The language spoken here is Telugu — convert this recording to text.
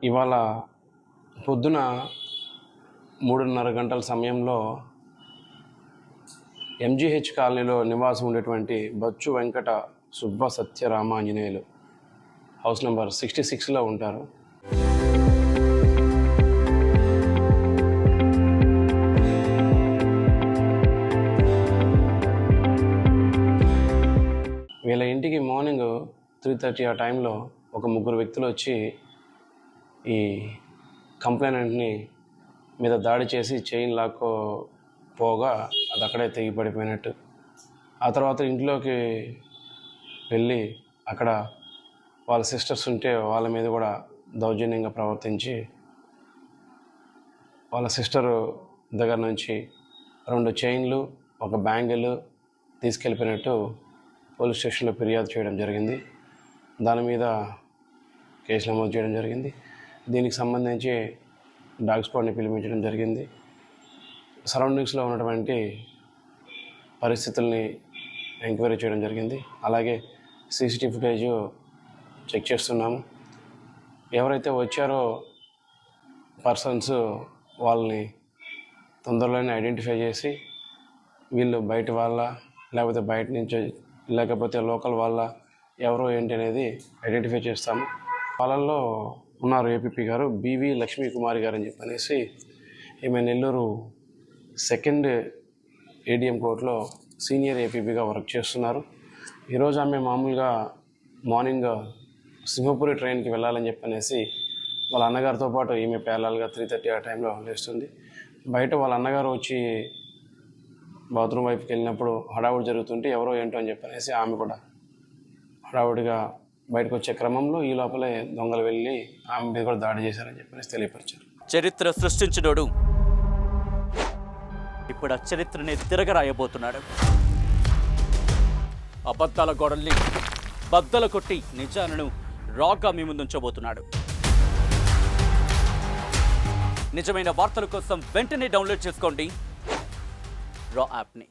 ఇవాళ పొద్దున 3:30 గంటల సమయంలో ఎంజీహెచ్ కాలనీలో నివాసం ఉండేటువంటి బచ్చు వెంకట సుబ్బ సత్యరామాంజనేయులు హౌస్ నెంబర్ 66లో ఉంటారు. వీళ్ళ ఇంటికి మార్నింగ్ 3:30 ఆ టైంలో ఒక ముగ్గురు వ్యక్తులు వచ్చి ఈ కంప్లైనెంట్ని మీద దాడి చేసి చైన్ లాక్కోపోగా అది అక్కడే తెగి పడిపోయినట్టు. ఆ తర్వాత ఇంట్లోకి వెళ్ళి అక్కడ వాళ్ళ సిస్టర్స్ ఉంటే వాళ్ళ మీద కూడా దౌర్జన్యంగా ప్రవర్తించి వాళ్ళ సిస్టర్ దగ్గర నుంచి 2 చైన్లు, ఒక బ్యాంగిల్ తీసుకెళ్ళిపోయినట్టు పోలీస్ స్టేషన్లో ఫిర్యాదు చేయడం జరిగింది. దాని మీద కేసు నమోదు చేయడం జరిగింది. దీనికి సంబంధించి డాగ్ స్క్వాడ్ని పిలిపించడం జరిగింది. సరౌండింగ్స్లో ఉన్నటువంటి పరిస్థితుల్ని ఎంక్వైరీ చేయడం జరిగింది. అలాగే సీసీటీవీ ఫుటేజ్ చెక్ చేస్తున్నాము. ఎవరైతే వచ్చారో పర్సన్స్ వాళ్ళని తొందరలోనే ఐడెంటిఫై చేసి వీళ్ళు బయట వాళ్ళ లేకపోతే బయట నుంచి లేకపోతే లోకల్ వాళ్ళ ఎవరో ఏంటి అనేది ఐడెంటిఫై చేస్తాము. వాళ్ళల్లో ఉన్నారు ఏపీపీ గారు బివి లక్ష్మీ కుమారి గారు అని చెప్పనేసి. ఈమె నెల్లూరు 2nd ఏడీఎం కోర్టులో సీనియర్ ఏపీపీగా వర్క్ చేస్తున్నారు. ఈరోజు ఆమె మామూలుగా మార్నింగ్ సింహపురి ట్రైన్కి వెళ్ళాలని చెప్పనేసి వాళ్ళ అన్నగారితో పాటు ఈమె ప్యారలల్గా 3:30 ఆ టైంలో లేస్తుంది. బయట వాళ్ళ అన్నగారు వచ్చి బాత్రూమ్ వైపుకి వెళ్ళినప్పుడు హడావుడి జరుగుతుంటే ఎవరో ఏంటో అని చెప్పనేసి ఆమె కూడా హడావుడిగా బయటకు వచ్చే క్రమంలో ఈ లోపలే దొంగలు వెళ్ళి ఆమె మీద కూడా దాడి చేశారని చెప్పనేసి తెలియపరిచారు. చరిత్ర సృష్టించినోడు ఇప్పుడు ఆ చరిత్రని తిరగరాయబోతున్నాడు. అబద్ధాల గోడల్ని బద్దలు కొట్టి నిజాలను రాగా మీ ముందుంచబోతున్నాడు. నిజమైన వార్తల కోసం వెంటనే డౌన్లోడ్ చేసుకోండి రా యాప్ని.